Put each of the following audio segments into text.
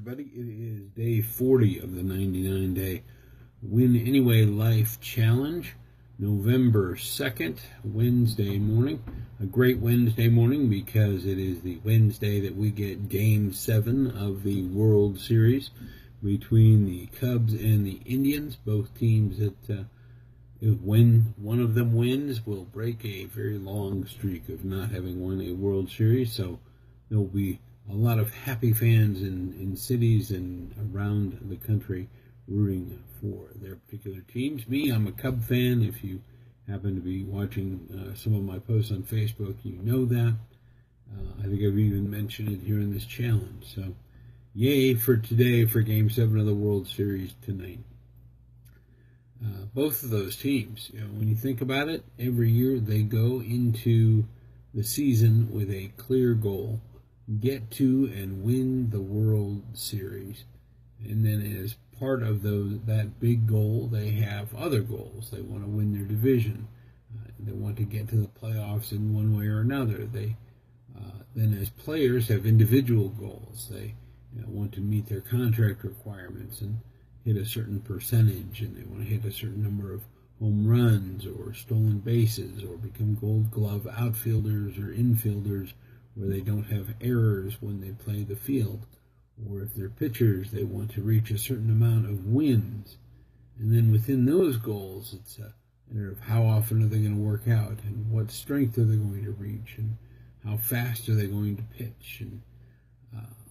everybody. It is day 40 of the 99-day Win Anyway Life Challenge, November 2nd, Wednesday morning. A great Wednesday morning because it is the Wednesday that we get Game 7 of the World Series between the Cubs and the Indians. Both teams that, when one of them wins, will break a very long streak of not having won a World Series. So there will be a lot of happy fans in cities and around the country rooting for their particular teams. Me, I'm a Cub fan. If you happen to be watching some of my posts on Facebook, you know that. I think I've even mentioned it here in this challenge. So, yay for today for Game 7 of the World Series tonight. Both of those teams, when you think about it, every year they go into the season with a clear goal: get to and win the World Series. And then as part of that big goal, they have other goals. They want to win their division. They want to get to the playoffs in one way or another. They then as players have individual goals. They want to meet their contract requirements and hit a certain percentage, and they want to hit a certain number of home runs or stolen bases or become Gold Glove outfielders or infielders where they don't have errors when they play the field. Or if they're pitchers, they want to reach a certain amount of wins. And then within those goals, it's a matter of how often are they going to work out, and what strength are they going to reach, and how fast are they going to pitch, and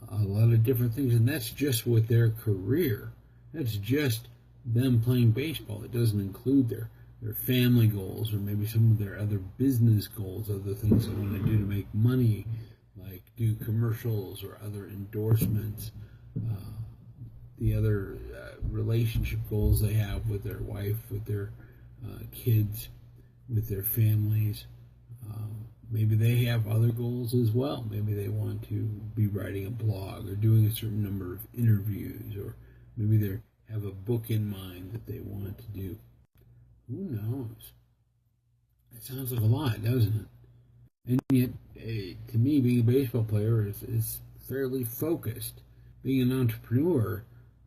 a lot of different things. And that's just with their career. That's just them playing baseball. It doesn't include their family goals, or maybe some of their other business goals, other things they want to do to make money, like do commercials or other endorsements, the other relationship goals they have with their wife, with their kids, with their families. Maybe they have other goals as well. Maybe they want to be writing a blog or doing a certain number of interviews, or maybe they have a book in mind that they want to do. Who knows? It sounds like a lot, doesn't it? And yet, to me, being a baseball player is fairly focused. Being an entrepreneur,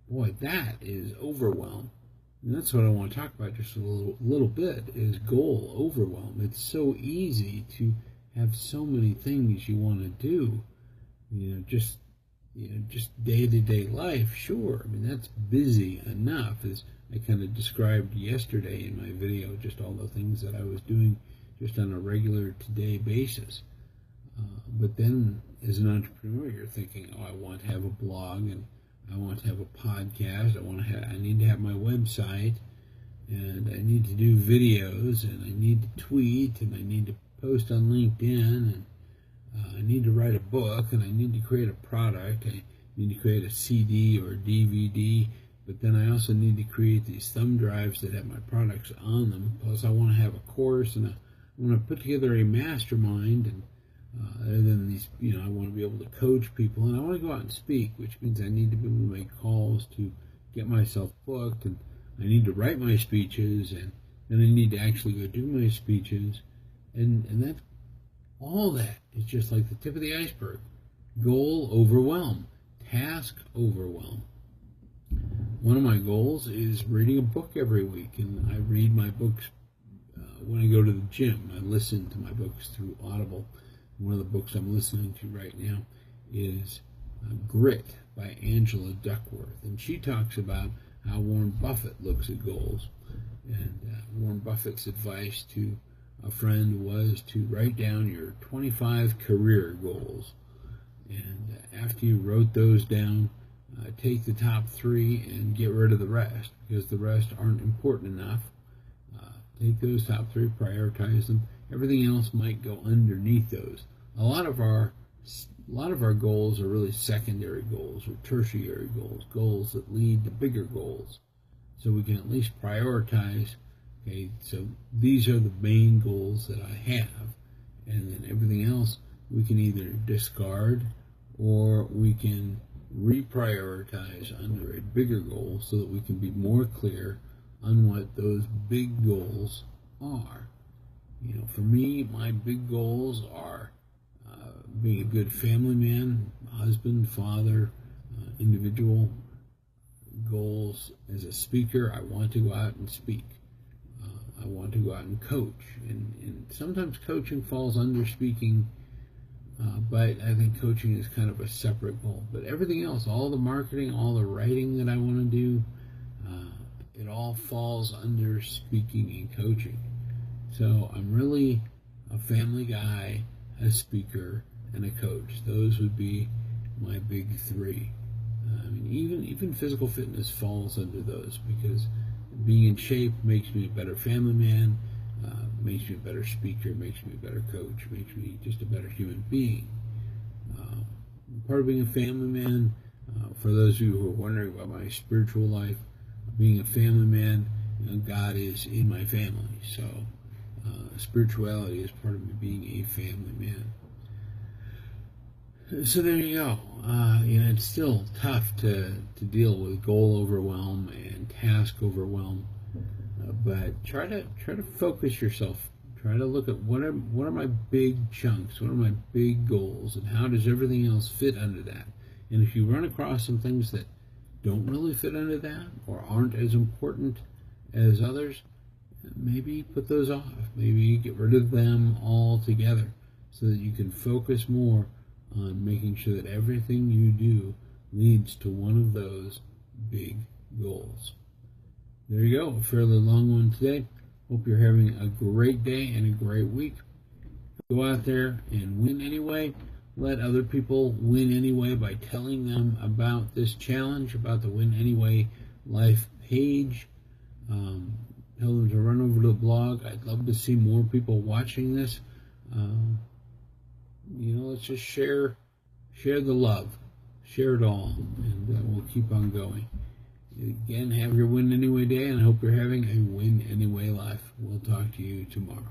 boy, that is overwhelm. And that's what I want to talk about just a little bit, is goal overwhelm. It's so easy to have so many things you want to do. Just day-to-day life, sure. I mean, that's busy enough, as I kind of described yesterday in my video, just all the things that I was doing just on a regular today basis. But then as an entrepreneur, you're thinking, I want to have a blog, and I want to have a podcast. I need to have my website, and I need to do videos, and I need to tweet, and I need to post on LinkedIn, and I need to write a book, and I need to create a product. I need to create a CD or a DVD, but then I also need to create these thumb drives that have my products on them. Plus, I want to have a course, and I want to put together a mastermind, and then these, I want to be able to coach people, and I want to go out and speak, which means I need to be able to make calls to get myself booked, and I need to write my speeches, and then I need to actually go do my speeches, and that all that is just like the tip of the iceberg. Goal overwhelm, task overwhelm. One of my goals is reading a book every week, and I read my books when I go to the gym. I listen to my books through Audible. One of the books I'm listening to right now is Grit by Angela Duckworth, and she talks about how Warren Buffett looks at goals. And Warren Buffett's advice to a friend was to write down your 25 career goals, and after you wrote those down, take the top 3 and get rid of the rest, because the rest aren't important enough. Take those top 3, prioritize them. Everything else might go underneath those. A lot of our goals are really secondary goals or tertiary goals that lead to bigger goals. So we can at least prioritize. Okay, so these are the main goals that I have, and then everything else we can either discard or we can reprioritize under a bigger goal, so that we can be more clear on what those big goals are. For me, my big goals are being a good family man, husband, father, individual goals as a speaker. I want to go out and speak. I want to go out and coach. And sometimes coaching falls under speaking, but I think coaching is kind of a separate goal. But everything else, all the marketing, all the writing that I want to do, it all falls under speaking and coaching. So I'm really a family guy, a speaker, and a coach. Those would be my big three. I mean, even physical fitness falls under those, because being in shape makes me a better family man, makes me a better speaker, makes me a better coach, makes me just a better human being. Part of being a family man, for those of you who are wondering about my spiritual life, being a family man, God is in my family. So spirituality is part of me being a family man. So there you go. It's still tough to deal with goal overwhelm and task overwhelm, but try to focus yourself. Try to look at what are my big chunks, what are my big goals, and how does everything else fit under that. And if you run across some things that don't really fit under that or aren't as important as others, maybe put those off. Maybe get rid of them altogether so that you can focus more on making sure that everything you do leads to one of those big goals. There you go, a fairly long one today. Hope you're having a great day and a great week. Go out there and win anyway. Let other people win anyway by telling them about this challenge, about the Win Anyway Life page. Tell them to run over to the blog. I'd love to see more people watching this. Let's just share the love, share it all, and we'll keep on going. Again, have your Win Anyway day, and I hope you're having a Win Anyway life. We'll talk to you tomorrow.